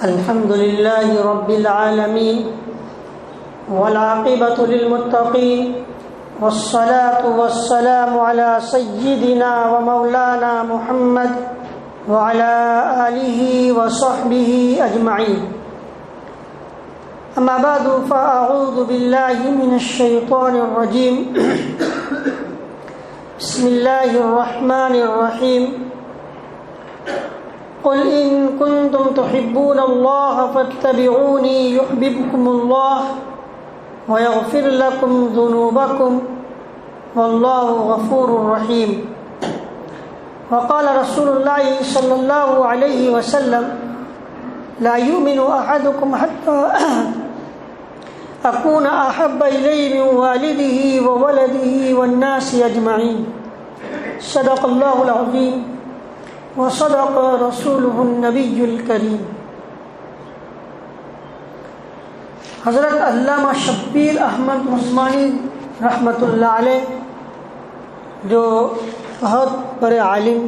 الحمد لله رب العالمين والعاقبة للمتقين والصلاة والسلام على سيدنا ومولانا محمد وعلى آله وصحبه أجمعين. أما بعد فأعوذ بالله من الشيطان الرجيم. بسم الله الرحمن الرحيم. قل إن كنتم تحبون الله فاتبعوني يحببكم الله ويغفر لكم ذنوبكم والله غفور رحيم. وقال رسول الله صلى الله عليه وسلم لا يؤمن أحدكم حتى أكون أحب إليه من والده وولده والناس أجمعين. صدق الله العظيم وصدق رسوله النبي الكريم. حضرت علامہ شبیر احمد عثمانی رحمۃ اللہ علیہ جو بہت بڑے عالم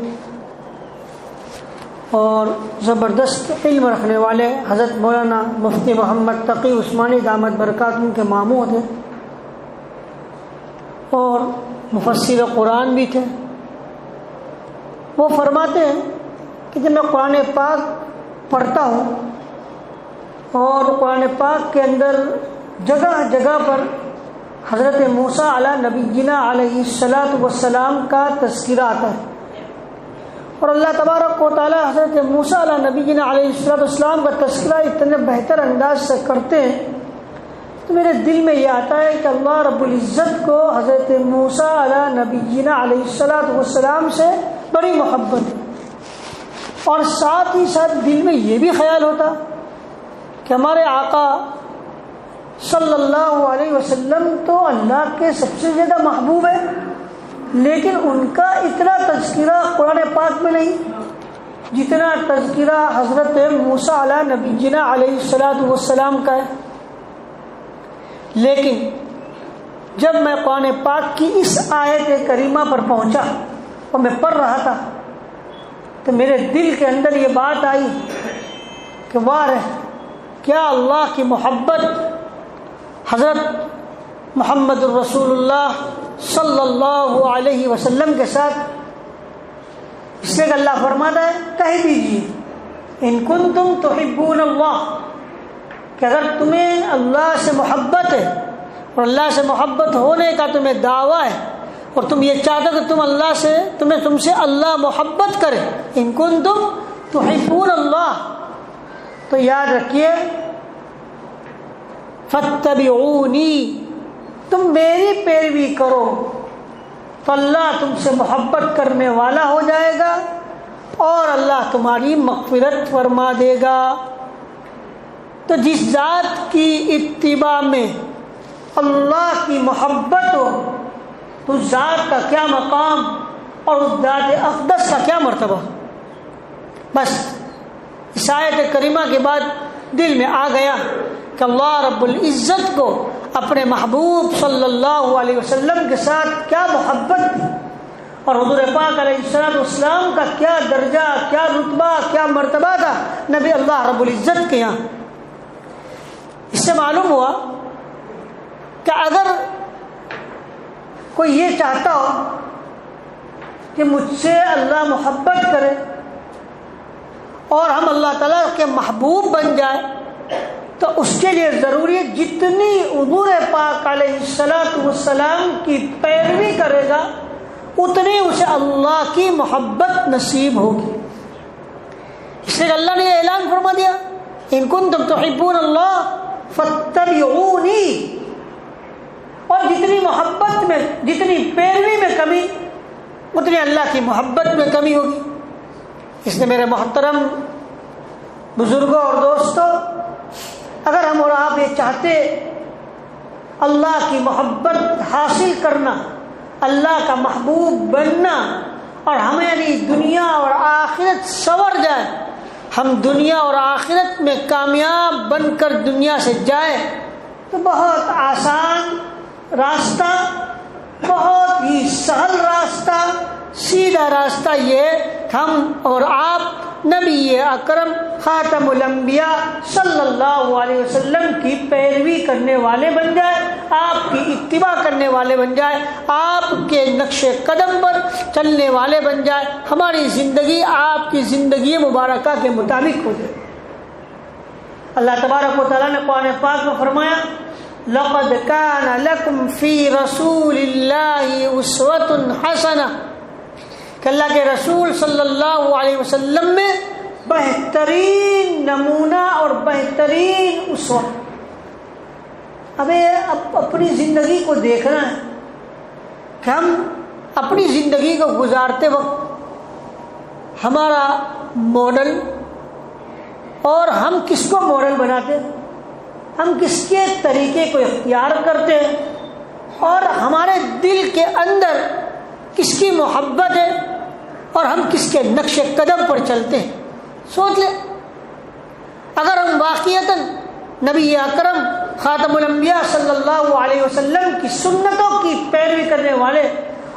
اور زبردست علم رکھنے والے حضرت مولانا مفتی محمد تقی عثمانی دامت برکاتہم کے ماموں تھے اور مفسر قرآن بھی تھے. وہ فرماتے ہیں کہ جب میں قرآن پاک پڑھتا ہوں اور قرآن پاک کے اندر جگہ جگہ پر حضرت موسیٰ علیہ نبینا علیہ الصلاۃ والسلام کا تذکرہ آتا ہے اور اللہ تبارک و تعالی حضرت موسیٰ علیہ نبینا علیہ الصلاۃ والسلام کا تذکرہ اتنے بہتر انداز سے کرتے ہیں تو میرے دل میں یہ آتا ہے کہ اللہ رب العزت کو حضرت موسیٰ علیہ نبینا علیہ الصلاۃ والسلام سے بڑی محبت ہے. اور ساتھ ہی ساتھ دل میں یہ بھی خیال ہوتا کہ ہمارے آقا صلی اللہ علیہ وسلم تو اللہ کے سب سے زیادہ محبوب ہے لیکن ان کا اتنا تذکرہ قرآن پاک میں نہیں جتنا تذکرہ حضرت موسیٰ علیہ نبینا علیہ الصلاۃ والسلام کا ہے. لیکن جب میں قرآن پاک کی اس آیت کریمہ پر پہنچا اور میں پڑھ رہا تھا تو میرے دل کے اندر یہ بات آئی کہ واہ رے کیا اللہ کی محبت حضرت محمد الرسول اللہ صلی اللہ علیہ وسلم کے ساتھ. اس لیے کہ اللہ فرماتا ہے کہہ دیجیے ان کنتم تحبون اللہ کہ اگر تمہیں اللہ سے محبت ہے اور اللہ سے محبت ہونے کا تمہیں دعویٰ ہے اور تم یہ چاہتے کہ تم سے اللہ محبت کرے ان کنتم تحبون اللہ تو یاد رکھیے فاتبعونی تم میری پیروی کرو تو اللہ تم سے محبت کرنے والا ہو جائے گا اور اللہ تمہاری مغفرت فرما دے گا. تو جس ذات کی اتباع میں اللہ کی محبت ہو تو اس ذات کا کیا مقام اور اس ذات اقدس کا کیا مرتبہ. بس اس آیت کریمہ کے بعد دل میں آ گیا کہ اللہ رب العزت کو اپنے محبوب صلی اللہ علیہ وسلم کے ساتھ کیا محبت تھی اور حضور پاک علیہ السلام کا کیا درجہ کیا رتبہ کیا مرتبہ تھا نبی اللہ رب العزت کے یہاں. اس سے معلوم ہوا کہ اگر کوئی یہ چاہتا ہو کہ مجھ سے اللہ محبت کرے اور ہم اللہ تعالیٰ کے محبوب بن جائے تو اس کے لیے ضروری ہے جتنی حضور پاک علیہ السلام کی پیروی کرے گا اتنی اسے اللہ کی محبت نصیب ہوگی. اس لیے اللہ نے یہ اعلان فرما دیا ان کنتم تحبون اللہ فاتبعونی اور جتنی محبت میں جتنی پیروی میں کمی اتنی اللہ کی محبت میں کمی ہوگی. اس لیے میرے محترم بزرگوں اور دوستوں اگر ہم اور آپ یہ چاہتے اللہ کی محبت حاصل کرنا اللہ کا محبوب بننا اور ہماری دنیا اور آخرت سنور جائے ہم دنیا اور آخرت میں کامیاب بن کر دنیا سے جائیں تو بہت آسان راستہ بہت ہی سہل راستہ سیدھا راستہ یہ ہم اور آپ نبی اکرم خاتم الانبیاء اللہ علیہ وسلم کی پیروی کرنے والے بن جائے، آپ کی اتباع کرنے والے بن جائے، آپ کے نقش قدم پر چلنے والے بن جائے، ہماری زندگی آپ کی زندگی مبارکہ کے مطابق ہو جائے۔ اللہ تبارک و تعالیٰ نے قرآن پاک میں فرمایا لَقَدْ كَانَ لَكُمْ فِي رَسُولِ اللَّهِ أُسْوَةٌ حَسَنَةٌ کہ اللہ کے رسول صلی اللہ علیہ وسلم میں بہترین نمونہ اور بہترین اسوہ۔ اب اپنی زندگی کو دیکھنا ہے کہ ہم اپنی زندگی کو گزارتے وقت ہمارا ماڈل، اور ہم کس کو ماڈل بناتے ہیں، ہم کس کے طریقے کو اختیار کرتے ہیں، اور ہمارے دل کے اندر کس کی محبت ہے، اور ہم کس کے نقش قدم پر چلتے ہیں۔ سوچ لیں، اگر ہم واقعتاً نبی اکرم خاتم الانبیاء صلی اللہ علیہ وسلم کی سنتوں کی پیروی کرنے والے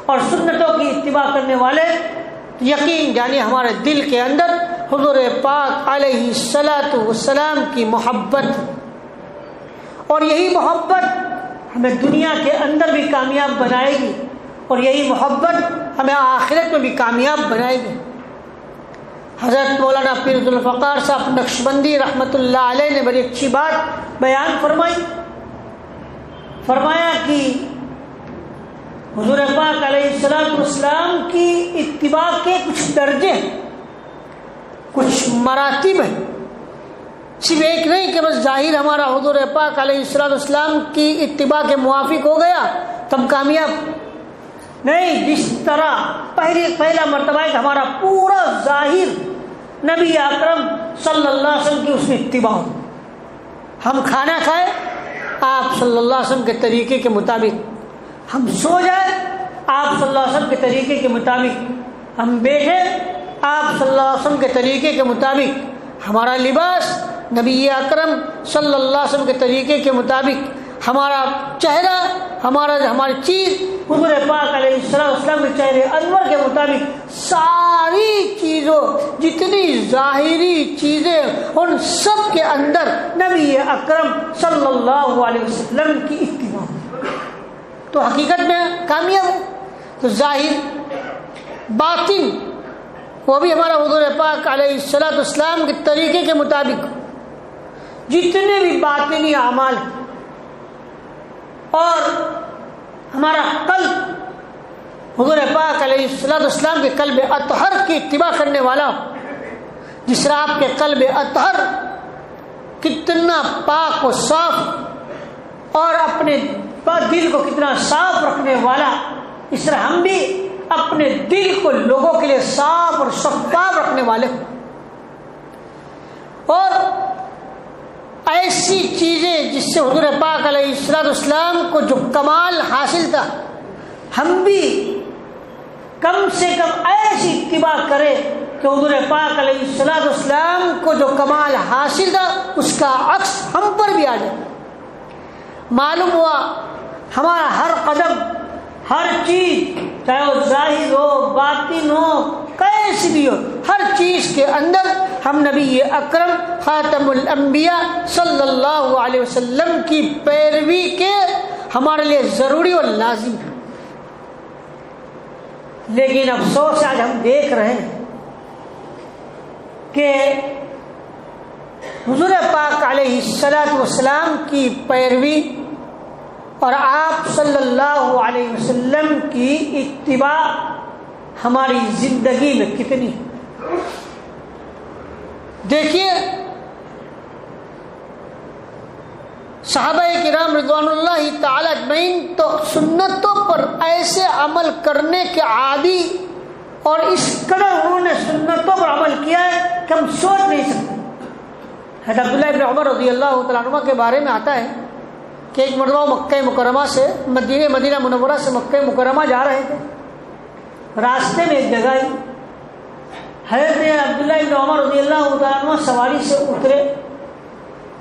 اور سنتوں کی اتباع کرنے والے، یقین جانیے ہمارے دل کے اندر حضور پاک علیہ الصلاۃ والسلام کی محبت، اور یہی محبت ہمیں دنیا کے اندر بھی کامیاب بنائے گی، اور یہی محبت ہمیں آخرت میں بھی کامیاب بنائے گی۔ حضرت مولانا پیر ذوالفقار صاحب نقشبندی رحمۃ اللہ علیہ نے بڑی اچھی بات بیان فرمائی، فرمایا کہ حضور پاک علیہ الصلوۃ والسلام کی اتباع کے کچھ درجے ہیں، کچھ مراتب ہیں، صرف ایک نہیں کہ بس ظاہر ہمارا حضور پاک علیہ الصلوۃ والسلام کی اتباع کے موافق ہو گیا تم کامیاب نہیں۔ جس طرح پہلا مرتبہ ہے کہ ہمارا پورا ظاہر نبی اکرم صلی اللہ علیہ وسلم کی اس میں اتباع ہو، ہم کھانا کھائیں آپ صلی اللہ علیہ وسلم کے طریقے کے مطابق، ہم سو جائیں آپ صلی اللہ علیہ وسلم کے طریقے کے مطابق، ہم بیٹھے آپ صلی اللہ علیہ وسلم کے طریقے کے مطابق، ہمارا لباس نبی اکرم صلی اللہ علیہ وسلم کے طریقے کے مطابق، ہمارا چہرہ ہماری چیز حضور پاک علیہ السلام کے چہرے انور کے مطابق، ساری چیزوں جتنی ظاہری چیزیں ان سب کے اندر نبی اکرم صلی اللہ علیہ وسلم کی اتباع، تو حقیقت میں کامیاب ہے۔ تو ظاہر باطن وہ بھی ہمارا حضور پاک علیہ السلام کے طریقے کے مطابق، جتنے بھی باطنی اعمال، اور ہمارا قلب حضور پاک علیہ السلام کے قلب اطہر کی اتباع کرنے والا، جس طرح آپ کے قلب اطہر کتنا پاک و صاف اور اپنے دل کو کتنا صاف رکھنے والا، اس طرح ہم بھی اپنے دل کو لوگوں کے لیے صاف اور شفاف رکھنے والے، اور ایسی چیزیں جس سے حضور پاک علیہ السلام کو جو کمال حاصل تھا، ہم بھی کم سے کم ایسی اتباع کرے کہ حضور پاک علیہ السلام کو جو کمال حاصل تھا اس کا عکس ہم پر بھی آ جائے۔ معلوم ہوا ہمارا ہر قدم، ہر چیز، چاہے وہ ظاہر ہو باطن ہو کیسی بھی ہو، ہر چیز کے اندر ہم نبی اکرم خاتم الانبیاء صلی اللہ علیہ وسلم کی پیروی کے ہمارے لیے ضروری اور لازم ہے۔ لیکن افسوس آج ہم دیکھ رہے ہیں کہ حضور پاک علیہ السلام کی پیروی اور آپ صلی اللہ علیہ وسلم کی اتباع ہماری زندگی میں کتنی ہے۔ دیکھیے صحابہ کرام رضوان اللہ تعالی اجمعین تو سنتوں پر ایسے عمل کرنے کے عادی، اور اس قدر انہوں نے سنتوں پر عمل کیا ہے کہ ہم سوچ نہیں سکتے۔ حضرت عبداللہ ابن عمر رضی اللہ تعالیٰ عنہ کے بارے میں آتا ہے کہ ایک مرتبہ مکہ مکرمہ سے مدینہ منورہ سے مکہ مکرمہ جا رہے تھے، راستے میں ایک جگہ آئی، حضرت عبداللہ ابن عمر رضی اللہ تعالیٰ عنہ سواری سے اترے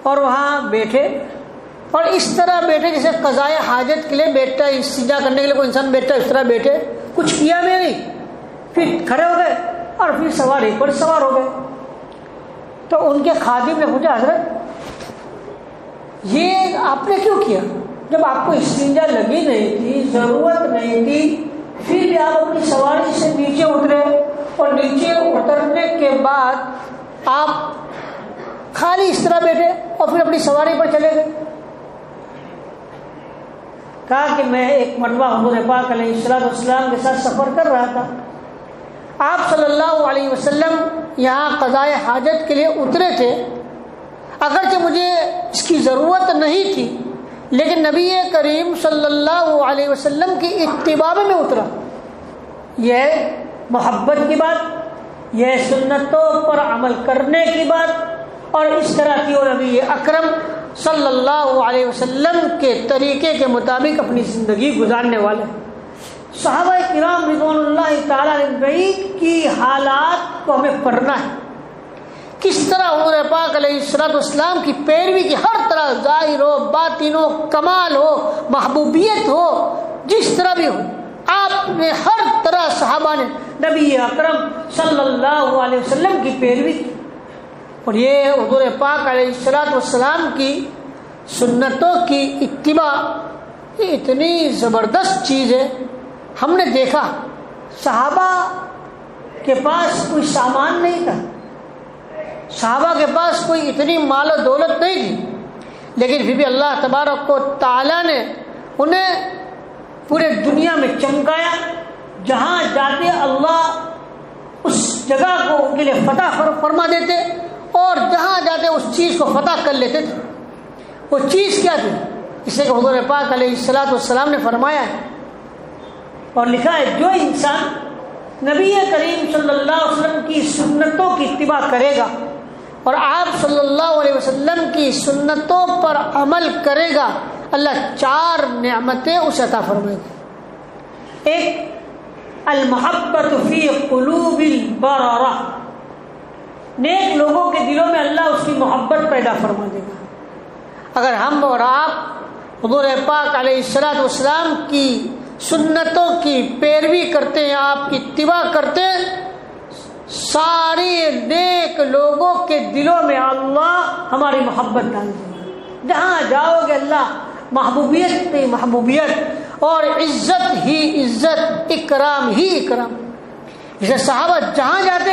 اور وہاں بیٹھے، اور اس طرح بیٹھے جیسے قضائے حاجت کے لیے بیٹھتا ہے، استنجا کرنے کے لیے کوئی انسان بیٹھتا ہے، اس طرح بیٹھے، کچھ کیا میں نہیں، پھر کھڑے ہو گئے اور پھر سواری پر سوار ہو گئے۔ تو ان کے خادم نے پوچھا حضرت یہ آپ نے کیوں کیا؟ جب آپ کو استنجا لگی نہیں تھی، ضرورت نہیں تھی، پھر بھی آپ اپنی سواری سے نیچے اترے اور نیچے اترنے کے بعد آپ خالی اس طرح بیٹھے اور پھر اپنی سواری پر چلے گئے۔ کہا کہ میں ایک مرتبہ حضور پاک علیہ السلام کے ساتھ سفر کر رہا تھا، آپ صلی اللہ علیہ وسلم یہاں قضاء حاجت کے لیے اترے تھے، اگرچہ مجھے اس کی ضرورت نہیں تھی لیکن نبی کریم صلی اللہ علیہ وسلم کی اتباع میں اترا۔ یہ محبت کی بات، یہ سنتوں پر عمل کرنے کی بات، اور اس طرح کی اور نبی اکرم صلی اللہ علیہ وسلم کے طریقے کے مطابق اپنی زندگی گزارنے والے صحابہ کرام رضوان اللہ تعالیٰ علیہ کی حالات کو ہمیں پڑھنا ہے، کس طرح حضور پاک علیہ السلام کی پیروی کی ہر طرح ظاہر ہو، باطن ہو، کمال ہو، محبوبیت ہو، جس طرح بھی ہو، آپ نے ہر طرح صحابہ نے نبی اکرم صلی اللہ علیہ وسلم کی پیروی کی، اور یہ حضور پاک علیہ السلام کی سنتوں کی اتباع یہ اتنی زبردست چیز ہے۔ ہم نے دیکھا صحابہ کے پاس کوئی سامان نہیں تھا، صحابہ کے پاس کوئی اتنی مال و دولت نہیں تھی، لیکن پھر بھی اللہ تبارک و تعالیٰ نے انہیں پورے دنیا میں چمکایا، جہاں جاتے اللہ اس جگہ کو ان کے لیے فتح فرما دیتے، اور جہاں جاتے اس چیز کو فتح کر لیتے تھے۔ وہ چیز کیا تھی؟ اسے کہ حضور پاک علیہ السلام نے فرمایا ہے اور لکھا ہے، جو انسان نبی کریم صلی اللہ علیہ وسلم کی سنتوں کی اتباع کرے گا اور آپ صلی اللہ علیہ وسلم کی سنتوں پر عمل کرے گا، اللہ 4 نعمتیں اسے عطا فرمائے گا۔ ایک، المحبت فی قلوب البررہ، نیک لوگوں کے دلوں میں اللہ اس کی محبت پیدا فرما دے گا۔ اگر ہم اور آپ حضور پاک علیہ السلام کی سنتوں کی پیروی کرتے ہیں، آپ کی اتباع کرتے ہیں، سارے نیک لوگوں کے دلوں میں اللہ ہماری محبت ڈال دے گا۔ جہاں جاؤ گے اللہ محبوبیت پہ محبوبیت اور عزت ہی عزت، اکرام ہی اکرام۔ جیسے صحابہ جہاں جاتے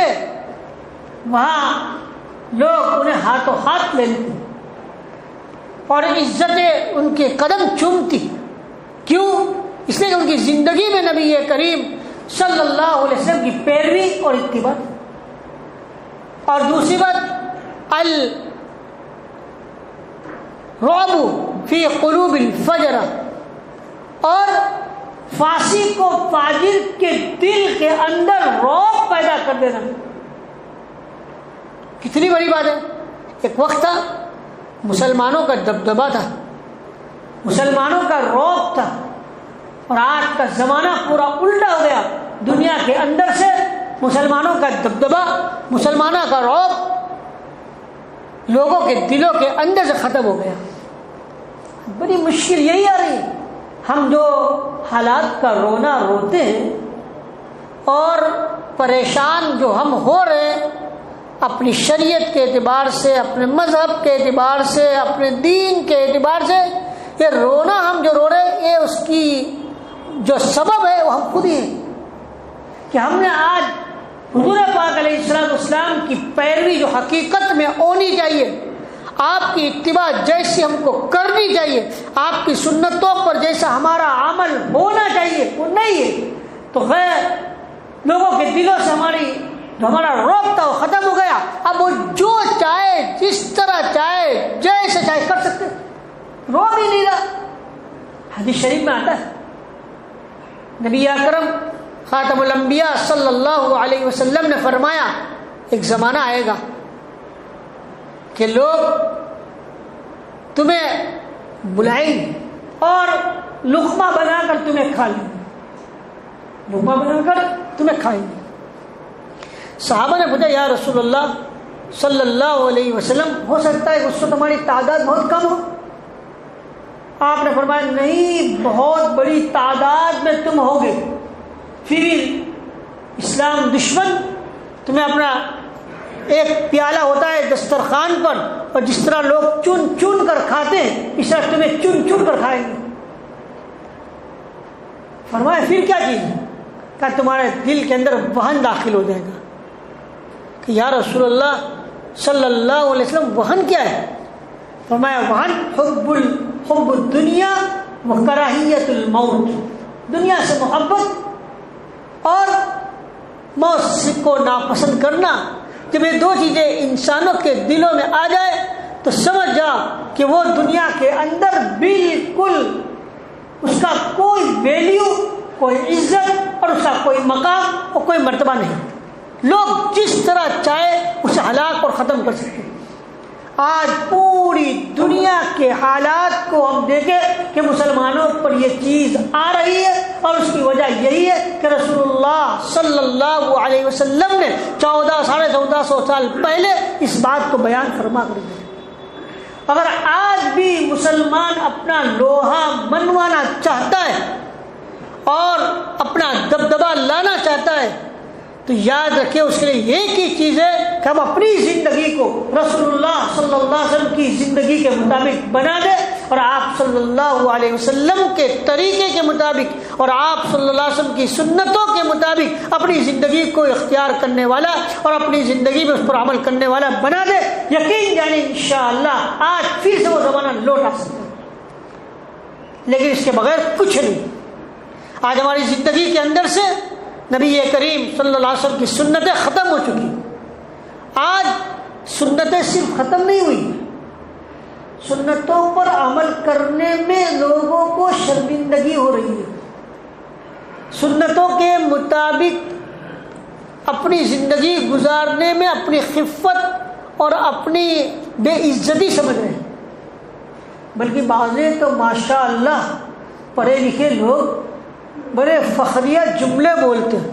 وہاں لوگ انہیں ہاتھوں ہاتھ لے لیتے اور عزتیں ان کے قدم چومتی۔ کیوں؟ اس لیے کہ ان کی زندگی میں نبی کریم صلی اللہ علیہ وسلم کی پیروی اور اتباع۔ اور دوسری بات، الرعب فی قلوب الفجر، اور فاسق و فاجر کے دل کے اندر رعب پیدا کر دینا۔ کتنی بڑی بات ہے۔ ایک وقت تھا مسلمانوں کا دبدبہ تھا، مسلمانوں کا رعب تھا، اور آج کا زمانہ پورا الٹا ہو گیا۔ دنیا کے اندر سے مسلمانوں کا دبدبہ، مسلمانوں کا رعب لوگوں کے دلوں کے اندر سے ختم ہو گیا۔ بڑی مشکل یہی آ رہی ہے، ہم جو حالات کا رونا روتے ہیں اور پریشان جو ہم ہو رہے ہیں اپنی شریعت کے اعتبار سے، اپنے مذہب کے اعتبار سے، اپنے دین کے اعتبار سے، یہ رونا ہم جو رو رہے ہیں، یہ اس کی جو سبب ہے وہ ہم خود ہی ہیں کہ ہم نے آج حضور پاک علیہ السلام کی پیروی جو حقیقت میں ہونی چاہیے، آپ کی اتباع جیسی ہم کو کرنی چاہیے، آپ کی سنتوں پر جیسا ہمارا عمل ہونا چاہیے وہ نہیں ہے، تو خیر لوگوں کے دلوں سے جو ہمارا رعب تھا وہ ختم ہو گیا۔ اب وہ جو چاہے، جس طرح چاہے، جیسے چاہے کر سکتے، رعب ہی نہیں رہا۔ حدیث شریف میں آتا ہے نبی اکرم خاتم الانبیاء صلی اللہ علیہ وسلم نے فرمایا، ایک زمانہ آئے گا کہ لوگ تمہیں بلائیں گے اور لقمہ بنا کر تمہیں کھا لیں گے، لقمہ بنا کر تمہیں کھائیں گے۔ صحابہ نے پوچھا، یا رسول اللہ صلی اللہ علیہ وسلم، ہو سکتا ہے کہ اس وقت ہماری تعداد بہت کم ہو؟ آپ نے فرمایا، نہیں، بہت بڑی تعداد میں تم ہوگے، پھر اسلام دشمن تمہیں اپنا ایک پیالہ ہوتا ہے دسترخوان پر، اور جس طرح لوگ چن چن کر کھاتے ہیں اس طرح تمہیں چن چن کر کھائیں گے۔ فرمایا پھر کیا چیز ہے؟ کہ تمہارے دل کے اندر وہن داخل ہو جائے گا کہ یا رسول اللہ صلی اللہ علیہ وسلم وہن کیا ہے؟ فرمایا وہن حب الدنیا و کراہیت الموت، دنیا سے محبت اور موت کو ناپسند کرنا۔ جب یہ دو چیزیں انسانوں کے دلوں میں آ جائے تو سمجھ جا کہ وہ دنیا کے اندر بالکل اس کا کوئی ویلیو، کوئی عزت اور اس کا کوئی مقام اور کوئی مرتبہ نہیں۔ لوگ جس طرح چاہے اسے ہلاک اور ختم کر سکتے ہیں۔ آج پوری دنیا کے حالات کو ہم دیکھیں کہ مسلمانوں پر یہ چیز آ رہی ہے، اور اس کی وجہ یہی ہے کہ رسول اللہ صلی اللہ علیہ وسلم نے 1400 سال پہلے اس بات کو بیان فرما کر دیا۔ اگر آج بھی مسلمان اپنا لوہا منوانا چاہتا ہے اور اپنا دبدبہ لانا چاہتا ہے تو یاد رکھے اس کے لیے ایک ہی چیز ہے کہ ہم اپنی زندگی کو رسول اللہ صلی اللہ علیہ وسلم کی زندگی کے مطابق بنا دیں، اور آپ صلی اللہ علیہ وسلم کے طریقے کے مطابق اور آپ صلی اللہ علیہ وسلم کی سنتوں کے مطابق اپنی زندگی کو اختیار کرنے والا اور اپنی زندگی میں اس پر عمل کرنے والا بنا دے۔ یقین جانے انشاءاللہ آج پھر سے وہ زمانہ لوٹ آ سکتا ہے، لیکن اس کے بغیر کچھ نہیں۔ آج ہماری زندگی کے اندر سے نبی کریم صلی اللہ علیہ وسلم کی سنتیں ختم ہو چکی۔ آج سنتیں صرف ختم نہیں ہوئی، سنتوں پر عمل کرنے میں لوگوں کو شرمندگی ہو رہی ہے۔ سنتوں کے مطابق اپنی زندگی گزارنے میں اپنی خفت اور اپنی بے عزتی سمجھ رہے ہیں، بلکہ بعضیں تو ماشاء اللہ پڑھے لکھے لوگ بڑے فخریہ جملے بولتے ہیں،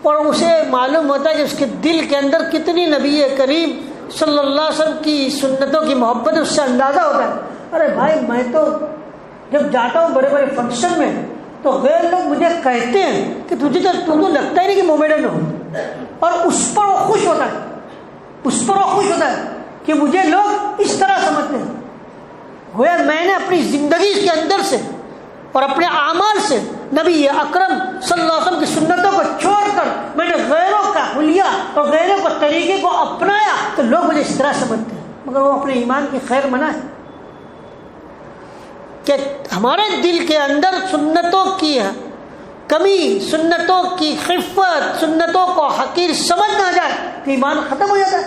اور اسے معلوم ہوتا ہے کہ اس کے دل کے اندر کتنی نبی کریم صلی اللہ علیہ وسلم کی سنتوں کی محبت ہے، اس سے اندازہ ہوتا ہے۔ ارے بھائی میں تو جب جاتا ہوں بڑے بڑے فنکشن میں تو غیر لوگ مجھے کہتے ہیں کہ تجھے تو لگتا ہی نہیں کہ مومیڈن ہو، اور اس پر وہ خوش ہوتا ہے، اس پر وہ خوش ہوتا ہے کہ مجھے لوگ اس طرح سمجھتے ہیں۔ گویا میں نے اپنی زندگی کے اندر سے اور اپنے اعمال سے نبی اکرم صلی اللہ علیہ وسلم کی سنتوں کو چھوڑ کر میں نے غیروں کا حلیہ اور غیروں کے طریقے کو اپنایا تو لوگ مجھے اس طرح سمجھتے ہیں، مگر وہ اپنے ایمان کی خیر منا ہے کہ ہمارے دل کے اندر سنتوں کی کمی، سنتوں کی خفت، سنتوں کو حقیر سمجھ نہ جائے تو ایمان ختم ہو جاتا ہے۔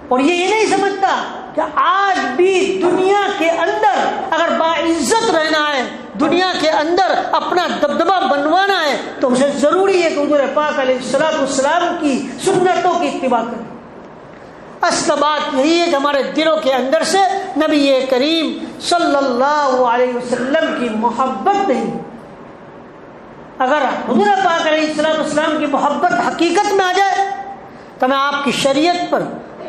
اور یہ نہیں سمجھتا کہ آج بھی دنیا کے اندر اگر باعزت رہنا ہے، دنیا کے اندر اپنا دبدبہ بنوانا ہے تو اسے ضروری ہے کہ حضور پاک علیہ الصلوۃ والسلام کی سنتوں کی اتباع کرے۔ اصل بات یہی ہے کہ ہمارے دلوں کے اندر سے نبی کریم صلی اللہ علیہ وسلم کی محبت نہیں۔ اگر حضور پاک علیہ الصلوۃ والسلام کی محبت حقیقت میں آ جائے تو میں آپ کی شریعت پر،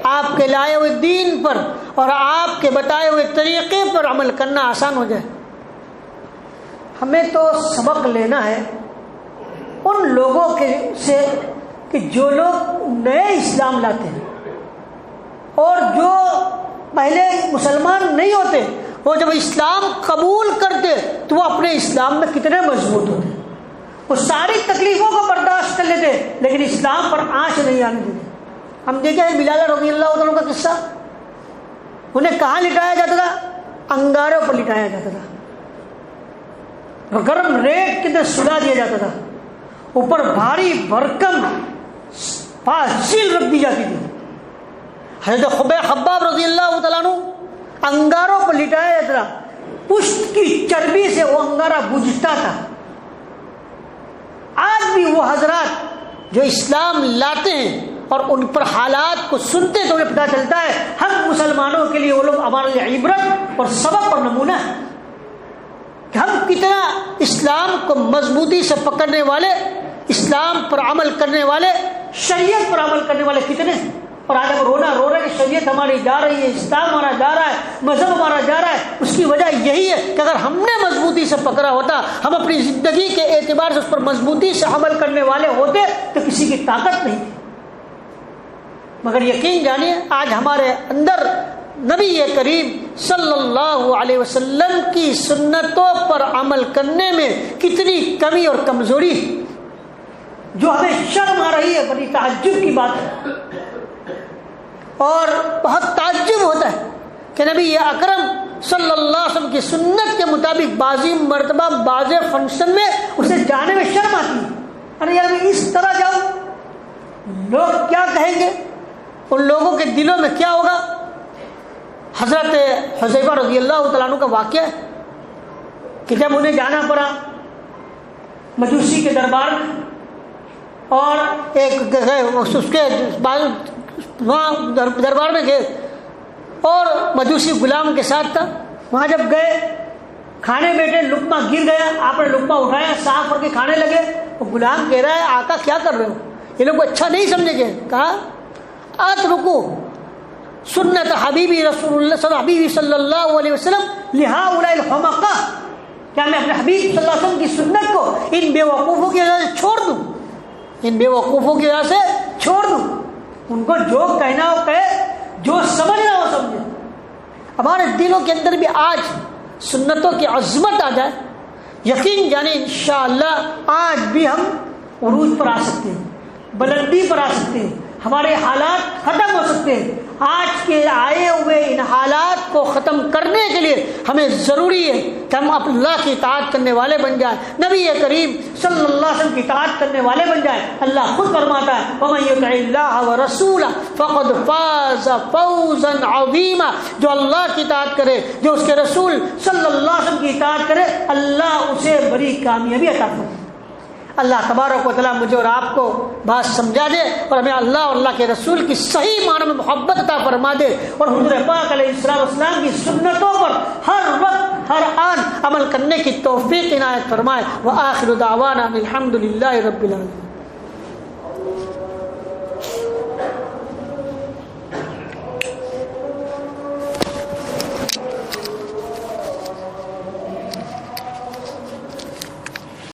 آپ کے لائے ہوئے دین پر اور آپ کے بتائے ہوئے طریقے پر عمل کرنا آسان ہو جائے۔ ہمیں تو سبق لینا ہے ان لوگوں سے کہ جو لوگ نئے اسلام لاتے ہیں اور جو پہلے مسلمان نہیں ہوتے، وہ جب اسلام قبول کرتے تو وہ اپنے اسلام میں کتنے مضبوط ہوتے، وہ ساری تکلیفوں کو برداشت کر لیتے لیکن اسلام پر آنچ نہیں آنے دیتے۔ ہم دیکھیں بلال رضی اللہ عنہ کا قصہ، انہیں کہاں لٹایا جاتا تھا؟ انگاروں پر لٹایا جاتا تھا، گرم ریت کے اندر سلا دیا جاتا تھا، اوپر بھاری بھرکم سیل رکھ دی جاتی تھی۔ حضرت خباب رضی اللہ تعالیٰ عنہ انگاروں پر لٹایا جاتا تھا، پشت کی چربی سے وہ انگارہ بجھتا تھا۔ آج بھی وہ حضرات جو اسلام لاتے ہیں اور ان پر حالات کو سنتے تو انہیں پتہ چلتا ہے ہم مسلمانوں کے لیے وہ لوگ ہمارے لیے عبرت اور سبق اور نمونہ ہے کہ ہم کتنا اسلام کو مضبوطی سے پکڑنے والے، اسلام پر عمل کرنے والے، شریعت پر عمل کرنے والے کتنے ہیں۔ اور آج ہم رو رہے کہ شریعت ہماری جا رہی ہے، اسلام ہمارا جا رہا ہے، مذہب ہمارا جا رہا ہے۔ اس کی وجہ یہی ہے کہ اگر ہم نے مضبوطی سے پکڑا ہوتا، ہم اپنی زندگی کے اعتبار سے اس پر مضبوطی سے عمل کرنے والے ہوتے تو کسی کی طاقت نہیں تھی۔ مگر یقین جانیے آج ہمارے اندر نبی کریم صلی اللہ علیہ وسلم کی سنتوں پر عمل کرنے میں کتنی کمی اور کمزوری ہے، جو ہمیں شرم آ رہی ہے، بڑی تعجب کی بات ہے۔ اور بہت تعجب ہوتا ہے کہ نبی اکرم صلی اللہ علیہ وسلم کی سنت کے مطابق بعضی مرتبہ بعض فنکشن میں اسے جانے میں شرم آتی ہے۔ ارے یار میں اس طرح جاؤں، لوگ کیا کہیں گے، ان لوگوں کے دلوں میں کیا ہوگا۔ حضرت حذیفہ رضی اللہ تعالیٰ عنہ کا واقعہ ہے کہ جب انہیں جانا پڑا مجوسی کے دربار میں، اور ایک اس کے وہاں دربار میں گئے اور مجوسی غلام کے ساتھ تھا، وہاں جب گئے کھانے بیٹھے، لقمہ گر گیا، آپ نے لقمہ اٹھایا صاف کر کے کھانے لگے، وہ غلام کہہ رہا ہے آقا کیا کر رہے ہو، یہ لوگ اچھا نہیں سمجھے گے۔ کہا اترکو سنت حبیبی رسول اللہ حبیبی صلی اللہ علیہ وسلم لہؤلاء الحمقہ، کیا میں اپنے حبیب صلی اللہ علیہ وسلم کی سنت کو ان بے وقوفوں کی وجہ سے چھوڑ دوں، ان بے وقوفوں کی وجہ سے چھوڑ دوں؟ ان کو جو کہنا ہو کہے، جو سمجھنا ہو سمجھے۔ ہمارے دلوں کے اندر بھی آج سنتوں کی عظمت آ جائے، یقین جانے انشاءاللہ آج بھی ہم عروج پر آ سکتے ہیں، بلندی پر آ سکتے ہیں، ہمارے حالات ختم ہو سکتے ہیں۔ آج کے آئے ہوئے ان حالات کو ختم کرنے کے لیے ہمیں ضروری ہے کہ ہم اللہ کی اطاعت کرنے والے بن جائیں، نبی کریم صلی اللہ علیہ وسلم کی اطاعت کرنے والے بن جائیں۔ اللہ خود فرماتا ہے وَمَن يُطِعِ اللَّهَ وَرَسُولَهُ فَقَدْ فَازَ فَوْزًا عَظِيمًا، جو اللہ کی اطاعت کرے، جو اس کے رسول صلی اللہ علیہ وسلم کی اطاعت کرے، اللہ اسے بڑی کامیابی عطا فرمائے۔ اللہ تبارک و تعالیٰ مجھے اور آپ کو بات سمجھا دے اور ہمیں اللہ اور اللہ کے رسول کی صحیح معنی میں محبت عطا فرما دے، اور حضور پاک علیہ السلام کی سنتوں پر ہر وقت ہر آن عمل کرنے کی توفیق عنایت فرمائے۔ وآخر دعوانا الحمد للہ رب العالمین۔